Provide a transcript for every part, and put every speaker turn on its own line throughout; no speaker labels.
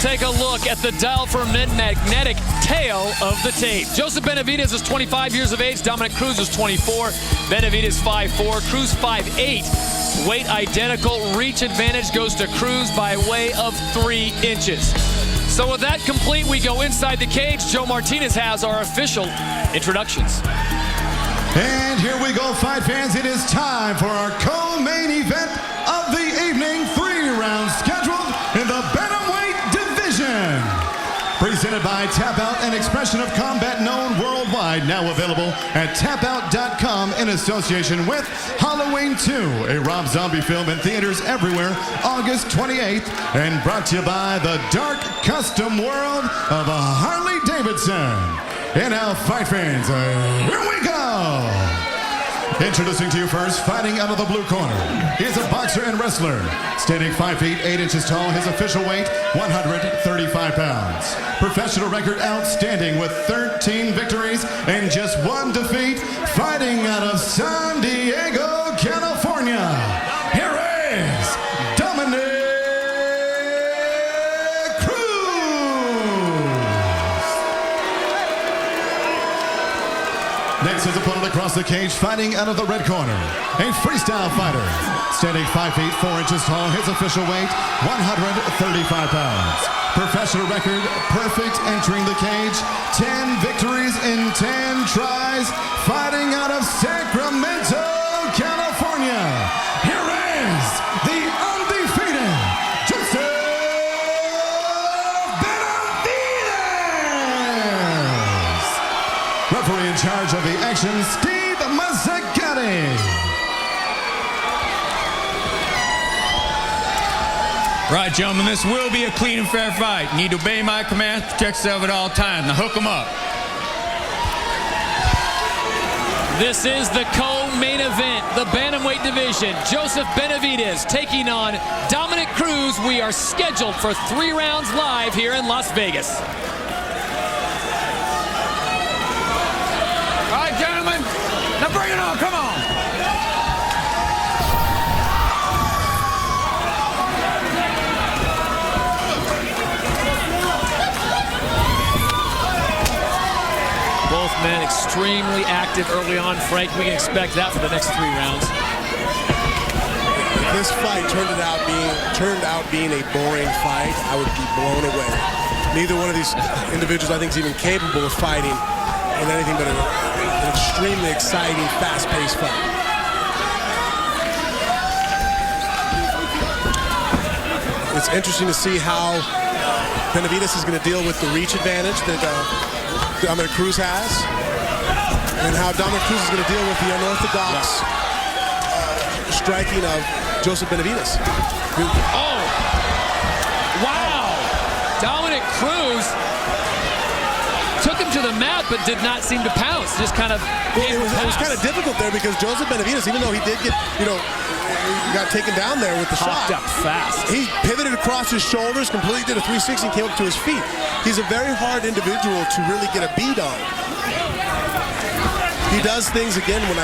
take a look at the dial for magnetic tail of the tape. Joseph Benavidez is 25 years of age. Dominick Cruz is 24. Benavidez 5'4", Cruz 5'8". Weight identical. Reach advantage goes to Cruz by way of 3 inches. So with that complete, we go inside the cage. Joe Martinez has our official introductions.
And here we go, fight fans. It is time for our co-main event of the evening. 3 rounds scheduled in the Bantamweight division. Presented by Tap Out, an expression of combat known worldwide. Now available at tapout.com in association with Halloween 2, a Rob Zombie film in theaters everywhere, August 28th. And brought to you by the dark custom world of Harley-Davidson. And now, fight fans, here we go! Introducing to you first, fighting out of the blue corner. He is a boxer and wrestler. Standing 5 feet 8 inches tall, his official weight, 135 pounds. Professional record outstanding with 13 victories and just 1 defeat. Fighting out of San Diego, California. Here is Dominick Next, his opponent across the cage, fighting out of the red corner, a freestyle fighter. Standing 5 feet 4 inches tall, his official weight, 135 pounds. Professional record, perfect entering the cage, 10 victories in 10 tries, fighting out of Sacramento, California. Here is the undefeated Joseph Benavidez. Referee in charge of the action, Steve Mazzagatti.
Right, gentlemen, this will be a clean and fair fight. You need to obey my commands, protect yourself at all times. Now hook them up.
This is the co-main event, the Bantamweight division. Joseph Benavidez taking on Dominick Cruz. We are scheduled for 3 rounds live here in Las Vegas.
All right, gentlemen, now bring it on, come on.
Both men extremely active early on. Frank, we can expect that for the next 3 rounds.
If this fight turned out being a boring fight, I would be blown away. Neither one of these individuals, I think, is even capable of fighting in anything but an extremely exciting, fast-paced fight. It's interesting to see how Benavidez is going to deal with the reach advantage that Dominick Cruz has, and how Dominick Cruz is going to deal with the unorthodox striking of Joseph Benavidez.
Oh! Wow! Dominick Cruz took him to the mat, but did not seem to pounce. Just kind of
it was kind of difficult there because Joseph Benavidez, even though he did get, he got taken down there with the shot.
Up fast.
He pivoted across his shoulders, completely did a 360 and came up to his feet. He's a very hard individual to really get a beat on. He does things, again, when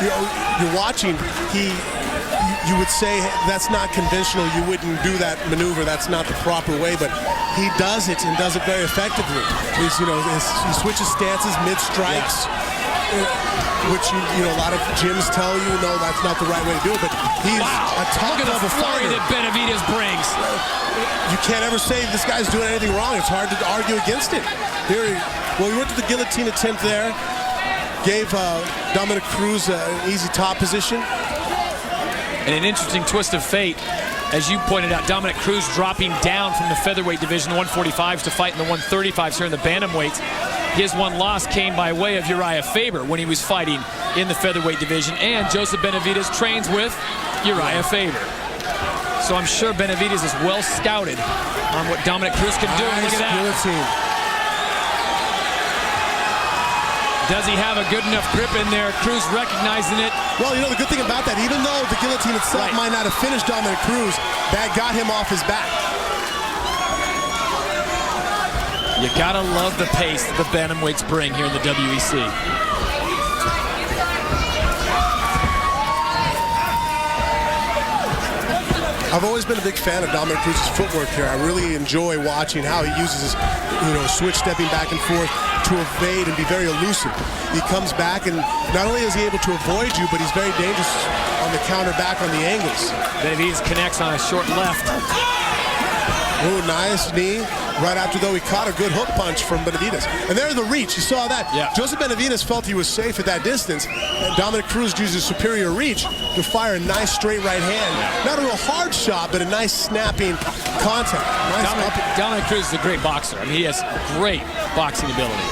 you're watching, you would say that's not conventional, you wouldn't do that maneuver, that's not the proper way, but he does it and does it very effectively. He switches stances mid-strikes, which a lot of gyms tell you, no, that's not the right way to do it, but he's a top level fighter
that Benavidez brings.
You can't ever say this guy's doing anything wrong. It's hard to argue against it. Here, he went to the guillotine attempt there, gave Dominick Cruz an easy top position.
And an interesting twist of fate, as you pointed out, Dominick Cruz dropping down from the featherweight division, the 145s, to fight in the 135s here in the bantamweights. His one loss came by way of Uriah Faber when he was fighting in the featherweight division, and Joseph Benavidez trains with Uriah Faber. So I'm sure Benavidez is well scouted on what Dominick Cruz can do. Look at that.
Guillotine.
Does he have a good enough grip in there? Cruz recognizing it.
Well, the good thing about that, even though the guillotine itself might not have finished Dominick Cruz, that got him off his back.
You gotta love the pace that the bantamweights bring here in the WEC.
I've always been a big fan of Dominick Cruz's footwork here. I really enjoy watching how he uses his, switch stepping back and forth to evade and be very elusive. He comes back, and not only is he able to avoid you, but he's very dangerous on the counter back on the angles.
Benavidez connects on a short left.
Ooh, nice knee. Right after, though, he caught a good hook punch from Benavidez. And there's the reach. You saw that.
Yeah.
Joseph Benavidez felt he was safe at that distance. And Dominick Cruz used his superior reach to fire a nice straight right hand. Not a real hard shot, but a nice snapping contact. Nice
Dominick Cruz is a great boxer. I mean, he has great boxing ability.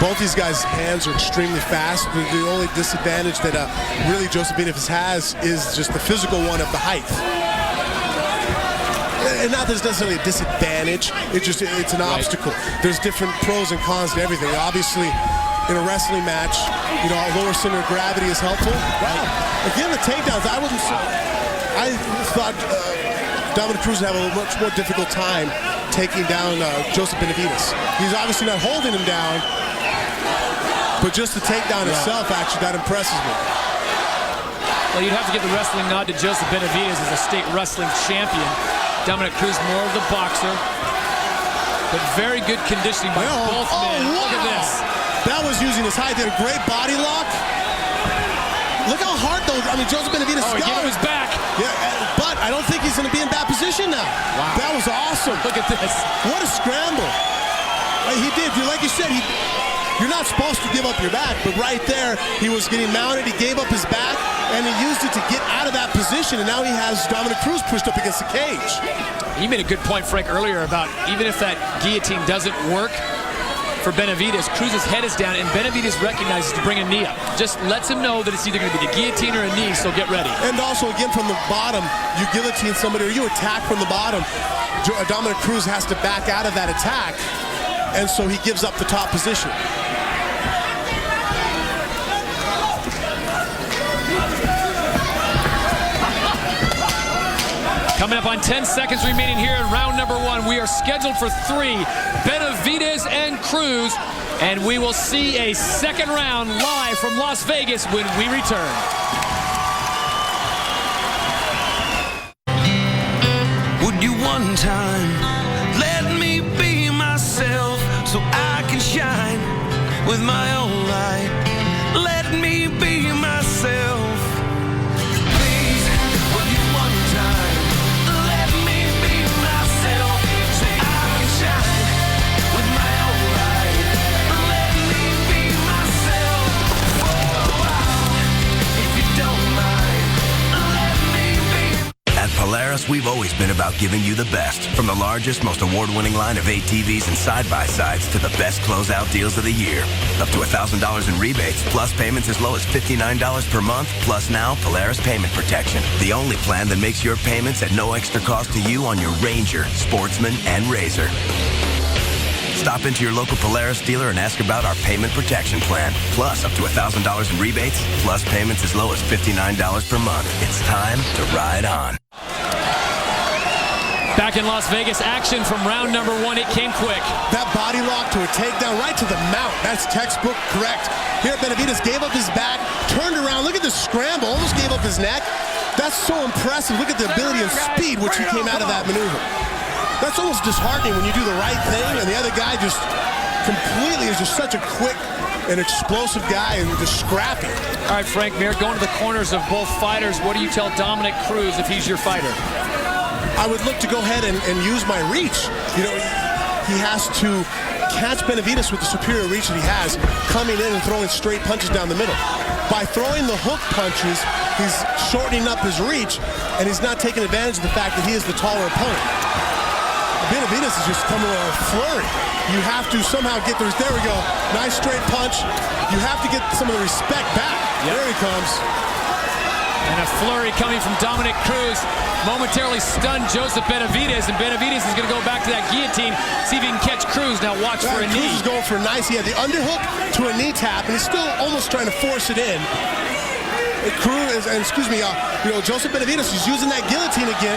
Both these guys' hands are extremely fast. The only disadvantage that really Joseph Benavidez has is just the physical one of the height. And not that it's necessarily a disadvantage, it's an obstacle. There's different pros and cons to everything. Obviously, in a wrestling match, a lower center of gravity is helpful. Wow. Again, the takedowns, I thought Dominick Cruz would have a much more difficult time taking down Joseph Benavidez. He's obviously not holding him down, but just the takedown itself, actually, that impresses me.
Well, you'd have to give the wrestling nod to Joseph Benavidez as a state wrestling champion. Dominick Cruz more of the boxer, but very good conditioning by both men.
Wow.
Look at this.
That was using his height. Did a great body lock. Look how hard those, Joseph Benavidez
he gave him his back.
Yeah, but I don't think he's going to be in that position now.
Wow.
That was awesome.
Look at this.
What a scramble. He did, like you said, you're not supposed to give up your back, but right there, he was getting mounted, he gave up his back, and he used it to get out of that position, and now he has Dominick Cruz pushed up against the cage.
You made a good point, Frank, earlier about even if that guillotine doesn't work for Benavidez, Cruz's head is down, and Benavidez recognizes to bring a knee up. Just lets him know that it's either going to be the guillotine or a knee, so get ready.
And also, again, from the bottom, you guillotine somebody or you attack from the bottom, Dominick Cruz has to back out of that attack, and so he gives up the top position.
Coming up on 10 seconds remaining here in round number 1. We are scheduled for 3, Benavidez and Cruz, and we will see a second round live from Las Vegas when we return.
Would you one time let me be myself so I can shine with my own light? Let me be myself. Please, would you one time let me be myself so I can shine with my own light? Let me be myself for a while, if you don't mind. Let me be.
At Polaris, we've always been about giving you the best. From the largest, most award-winning line of ATVs and side-by-sides to the best closeout deals of the year. Up to $1,000 in rebates, plus payments as low as $59 per month, plus now Polaris Payment Protection. The only plan that makes your payments at no extra cost to you on your Ranger, Sportsman, and Razor. Stop into your local Polaris dealer and ask about our payment protection plan. Plus, up to $1,000 in rebates, plus payments as low as $59 per month. It's time to ride on.
Back in Las Vegas, action from round number 1. It came quick.
That body lock to a takedown right to the mount. That's textbook correct. Here, Benavidez gave up his back, turned around. Look at this scramble. Almost gave up his neck. That's so impressive. Look at the ability and speed which he came out of that maneuver. That's almost disheartening when you do the right thing and the other guy just completely is just such a quick and explosive guy and just scrappy.
All right, Frank Mir, going to the corners of both fighters. What do you tell Dominick Cruz if he's your fighter?
I would look to go ahead and use my reach. He has to catch Benavidez with the superior reach that he has, coming in and throwing straight punches down the middle. By throwing the hook punches, he's shortening up his reach, and he's not taking advantage of the fact that he is the taller opponent. Benavidez is just coming with a flurry. You have to somehow get there. There we go. Nice straight punch. You have to get some of the respect back. Yep. There he comes.
And a flurry coming from Dominick Cruz. Momentarily stunned Joseph Benavidez, and Benavidez is going to go back to that guillotine, see if he can catch Cruz. Now watch for a knee.
Cruz is going for a nice, he had the underhook to a knee tap, and he's still almost trying to force it in. Cruz, Joseph Benavidez is using that guillotine again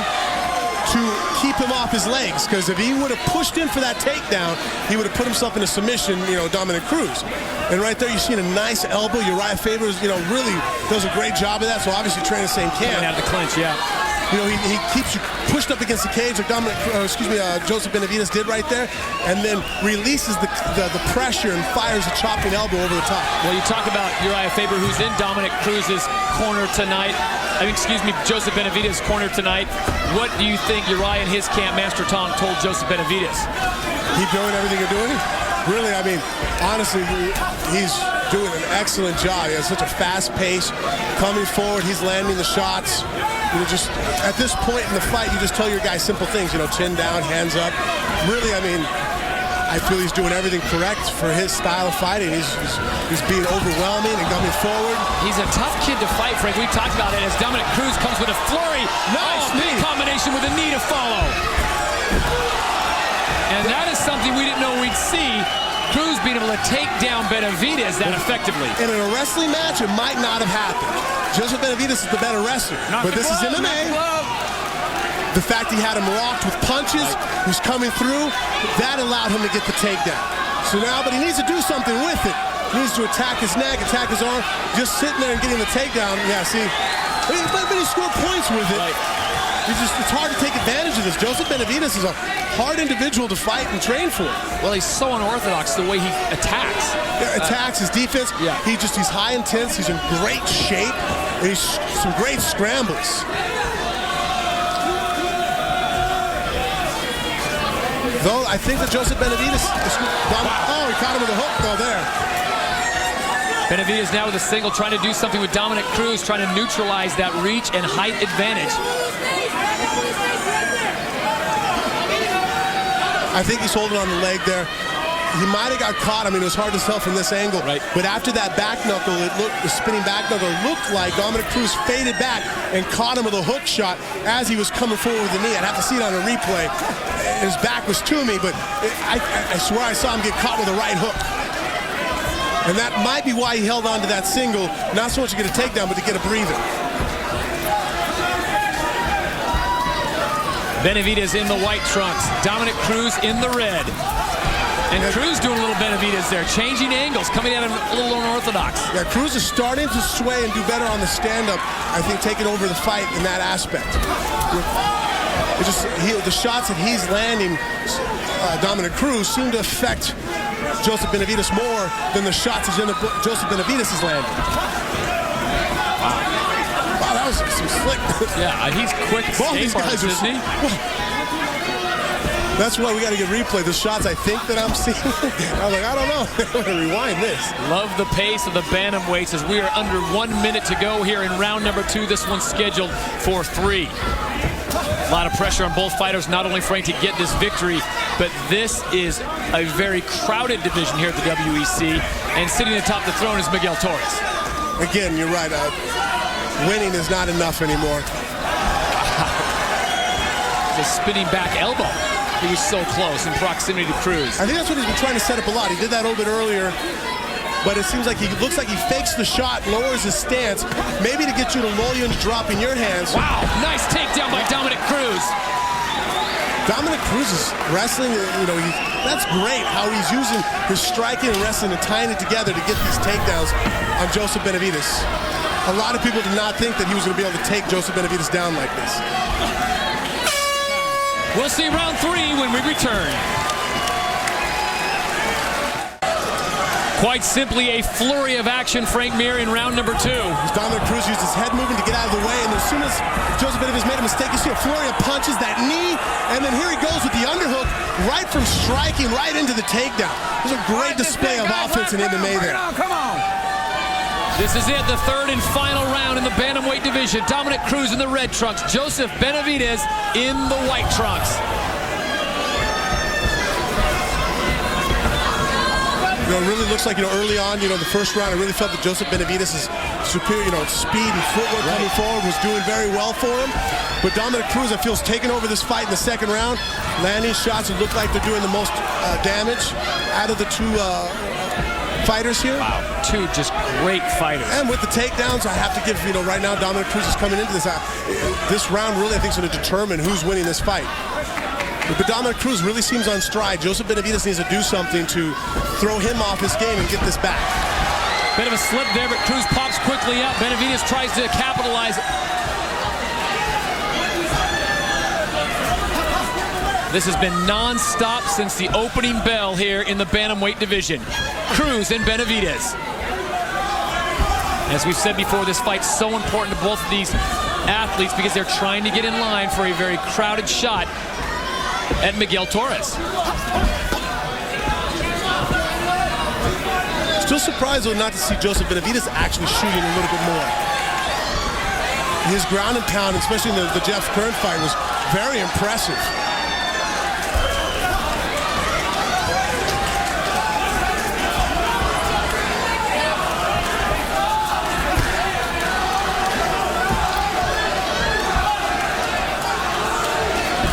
to keep him off his legs, because if he would have pushed in for that takedown, he would have put himself in a submission, Dominick Cruz. And right there, you're seeing a nice elbow. Uriah Favors, really does a great job of that, so obviously training the same camp.
Coming out of the clinch, yeah.
You know, he keeps you pushed up against the cage, like Joseph Benavidez did right there, and then releases the pressure and fires a chopping elbow over the top.
Well, you talk about Uriah Faber, who's in Dominick Cruz's corner tonight. Joseph Benavidez's corner tonight. What do you think Uriah and his camp, Master Tom, told Joseph Benavidez?
Keep doing everything you're doing? Really, I mean, honestly, he's doing an excellent job. He has such a fast pace. Coming forward, he's landing the shots. You know, just at this point in the fight, you just tell your guy simple things, you know, chin down, hands up. Really, I mean, I feel he's doing everything correct for his style of fighting. He's being overwhelming and coming forward.
He's a tough kid to fight, Frank. We've talked about it as Dominick Cruz comes with a flurry.
Nice knee.
Combination with a knee to follow. And that is something we didn't know we'd see. Cruz being able to take down Benavidez that effectively.
And in a wrestling match, it might not have happened. Joseph Benavidez is the better wrestler. But this is MMA. The fact he had him rocked with punches, he's coming through, that allowed him to get the takedown. So now, but he needs to do something with it. He needs to attack his neck, attack his arm. Just sitting there and getting the takedown. Yeah, see, but he scored points with it.
Right.
It's hard to take advantage of this. Joseph Benavidez is a hard individual to fight and train for.
Well, he's so unorthodox the way he attacks.
Yeah, attacks his defense.
Yeah.
He's high intense. He's in great shape. And he's some great scrambles. Though I think that Joseph Benavidez, he caught him with a hook though there.
Benavidez now with a single, trying to do something with Dominick Cruz, trying to neutralize that reach and height advantage.
I think he's holding on the leg there. He might have got caught. I mean, it was hard to tell from this angle.
Right.
But after that back knuckle, the spinning back knuckle, it looked like Dominick Cruz faded back and caught him with a hook shot as he was coming forward with the knee. I'd have to see it on a replay. His back was to me, but I swear I saw him get caught with a right hook. And that might be why he held on to that single, not so much to get a takedown, but to get a breather.
Benavidez in the white trunks, Dominick Cruz in the red. And Cruz doing a little Benavidez there, changing angles, coming at him a little unorthodox.
Yeah, Cruz is starting to sway and do better on the stand-up, I think, taking over the fight in that aspect. The shots that he's landing, Dominick Cruz, seem to affect Joseph Benavidez more than the shots that Joseph Benavidez is landing. Wow, that was some slick.
Yeah, he's quick.
Both these guys are,
isn't he?
That's why we got to get replay. The shots I think that I'm seeing, I'm like, I don't know. I'm going to rewind this.
Love the pace of the bantamweights as we are under 1 minute to go here in round number 2. This one's scheduled for 3. A lot of pressure on both fighters, not only Frank to get this victory, but this is a very crowded division here at the WEC. And sitting atop the throne is Miguel Torres.
Again, you're right. Winning is not enough anymore.
The spinning back elbow. He was so close in proximity to Cruz.
I think that's what he's been trying to set up a lot. He did that a little bit earlier, but it seems like he looks like he fakes the shot, lowers his stance, maybe to get you to lull you into dropping your hands.
Wow, nice takedown by Dominick Cruz.
Dominick Cruz is wrestling, you know, that's great how he's using his striking and wrestling and tying it together to get these takedowns on Joseph Benavidez. A lot of people did not think that he was going to be able to take Joseph Benavidez down like this.
We'll see round 3 when we return. Quite simply a flurry of action, Frank Mir, in round number 2.
Dominick Cruz used his head movement to get out of the way, and as soon as Joseph Benavidez made a mistake, you see a flurry of punches, that knee, and then here he goes with the underhook, right from striking right into the takedown. There's a great display of offense in MMA there.
Come on.
This is it, the 3rd and final round in the bantamweight division. Dominick Cruz in the red trunks, Joseph Benavidez in the white trunks.
You know, it really looks like, you know, early on, you know, the first round, I really felt that Joseph Benavidez' superior, you know, speed and footwork coming forward was doing very well for him. But Dominick Cruz, I feel, is taking over this fight in the 2nd round, landing shots that look like they're doing the most damage out of the 2 fighters here.
Wow, 2 just great fighters.
And with the takedowns, I have to give, you know, right now Dominick Cruz is coming into this. This round really, I think, is going to determine who's winning this fight. But Dominick Cruz really seems on stride. Joseph Benavidez needs to do something to throw him off his game and get this back.
Bit of a slip there, but Cruz pops quickly up. Benavidez tries to capitalize. This has been non-stop since the opening bell here in the bantamweight division. Cruz and Benavidez. As we've said before, this fight's so important to both of these athletes because they're trying to get in line for a very crowded shot at Miguel Torres.
Still surprised though not to see Joseph Benavidez actually shooting a little bit more. His ground and pound, especially in the Jeff Curran fight, was very impressive.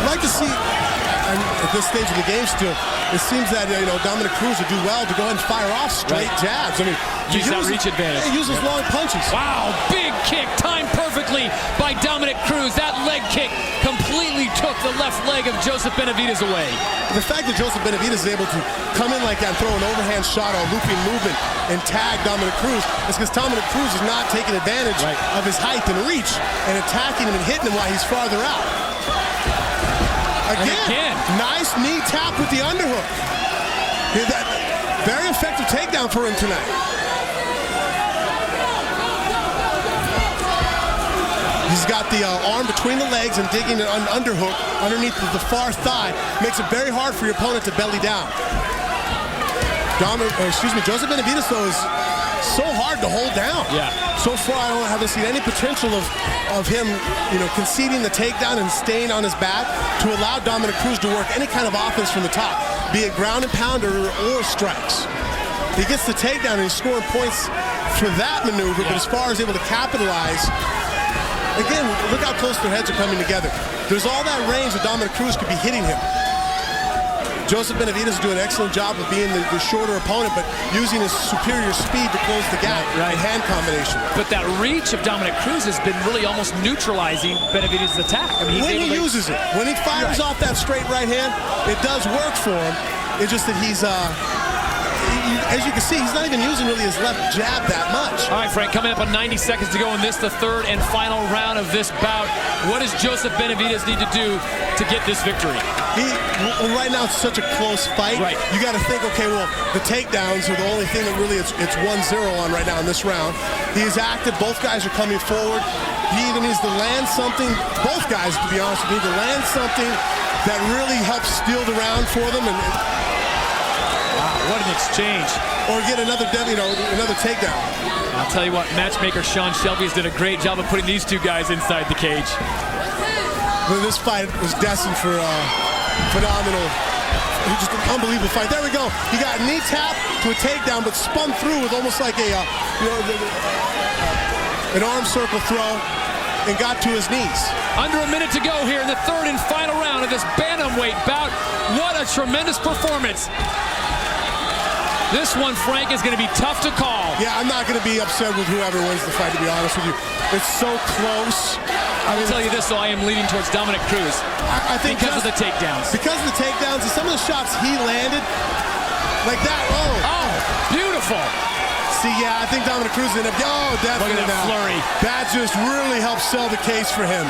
I'd like to see, at this stage of the game still, it seems that Dominick Cruz would do well to go ahead and fire off straight jabs. I mean,
use that reach advantage.
He uses long punches.
Wow, big kick, timed perfectly by Dominick Cruz. That leg kick completely took the left leg of Joseph Benavidez away.
The fact that Joseph Benavidez is able to come in like that and throw an overhand shot or looping movement and tag Dominick Cruz is because Dominick Cruz is not taking advantage of his height and reach and attacking him and hitting him while he's farther out. Again, nice knee tap with the underhook. Very effective takedown for him tonight. He's got the arm between the legs and digging an underhook underneath the far thigh. Makes it very hard for your opponent to belly down. Joseph Benavidez, though, is so hard to hold down.
Yeah.
So far, I haven't seen any potential of him, conceding the takedown and staying on his back to allow Dominick Cruz to work any kind of offense from the top, be it ground and pound or strikes. He gets the takedown and he's scoring points for that maneuver, but as far as able to capitalize, again, look how close their heads are coming together. There's all that range that Dominick Cruz could be hitting him. Joseph Benavidez is doing an excellent job of being the shorter opponent, but using his superior speed to close the gap in hand combination.
But that reach of Dominick Cruz has been really almost neutralizing Benavidez's attack. I mean,
when he uses it, when he fires off that straight right hand, it does work for him. It's just that he's, as you can see, he's not even using really his left jab that much.
All right, Frank, coming up on 90 seconds to go in this, the third and final round of this bout. What does Joseph Benavidez need to do to get this victory?
Right now, it's such a close fight.
Right.
You got to think, okay, well, the takedowns are the only thing that really it's 1-0 on right now in this round. He is active. Both guys are coming forward. He either needs to land something, both guys, to be honest, need to land something that really helps steal the round for them. And
what an exchange.
Or get another takedown.
I'll tell you what, matchmaker Sean Shelby has done a great job of putting these two guys inside the cage.
Well, this fight was destined for phenomenal, just an unbelievable fight. There we go. He got a knee tap to a takedown, but spun through with almost like an arm circle throw and got to his knees.
Under a minute to go here in the third and final round of this bantamweight bout. What a tremendous performance. This one, Frank, is going to be tough to call.
Yeah, I'm not going to be upset with whoever wins the fight, to be honest with you. It's so close.
I will tell you this, though, I am leaning towards Dominick Cruz.
I think
because of the takedowns.
Because of the takedowns and some of the shots he landed, like that.
Oh, beautiful.
See, yeah, I think Dominick Cruz ended up. Oh, definitely.
Look at that flurry.
That just really helped sell the case for him.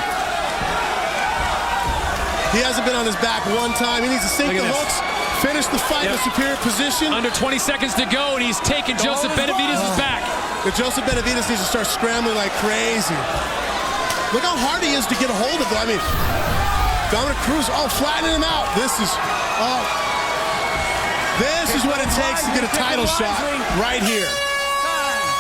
He hasn't been on his back one time. He needs to sink the hooks. Finish the fight in a superior position.
Under 20 seconds to go, and he's taking Joseph Benavidez's back.
But Joseph Benavidez needs to start scrambling like crazy. Look how hard he is to get a hold of him. I mean, Dominick Cruz, flattening him out. This is what it takes to get a title shot right here.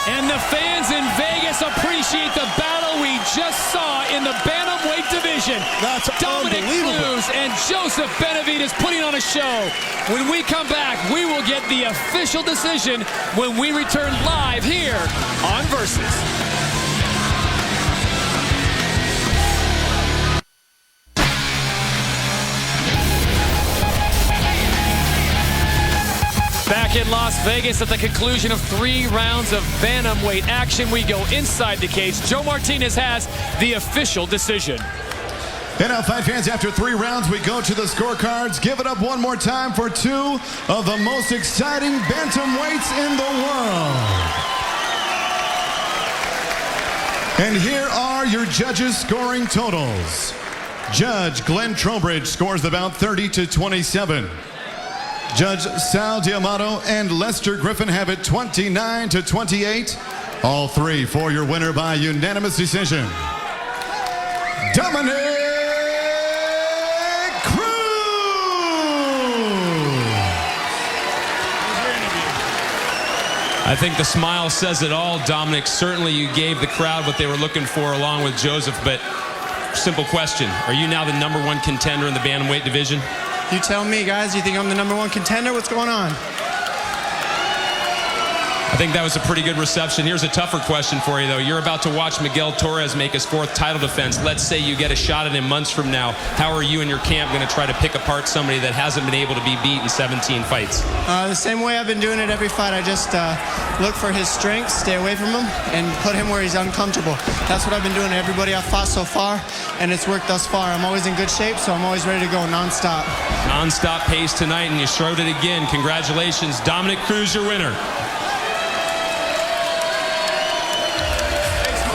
And the fans in Vegas appreciate the battle we just saw in the bantamweight division.
That's
Dominick Cruz and Joseph Benavidez putting on a show. When we come back, we will get the official decision when we return live here on Versus. Back in Las Vegas at the conclusion of 3 rounds of bantamweight action, we go inside the cage. Joe Martinez has the official decision.
And now, fight fans, after 3 rounds, we go to the scorecards. Give it up one more time for 2 of the most exciting bantamweights in the world. And here are your judges' scoring totals. Judge Glenn Trowbridge scores the bout 30-27. Judge Sal Diamato and Lester Griffin have it 29-28. All three for your winner by unanimous decision, Dominick Cruz.
I think the smile says it all, Dominic. Certainly you gave the crowd what they were looking for along with Joseph, but simple question. Are you now the #1 contender in the bantamweight division?
You tell me, guys. You think I'm the #1 contender? What's going on?
I think that was a pretty good reception. Here's a tougher question for you, though. You're about to watch Miguel Torres make his 4th title defense. Let's say you get a shot at him months from now. How are you and your camp going to try to pick apart somebody that hasn't been able to be beat in 17 fights?
The same way I've been doing it every fight. I just look for his strengths, stay away from him, and put him where he's uncomfortable. That's what I've been doing to everybody I've fought so far, and it's worked thus far. I'm always in good shape, so I'm always ready to go nonstop.
Nonstop pace tonight, and you showed it again. Congratulations. Dominick Cruz, your winner.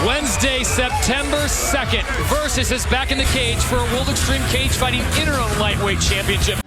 Wednesday, September 2nd, Versus is back in the cage for a World Extreme Cagefighting Interim Lightweight Championship.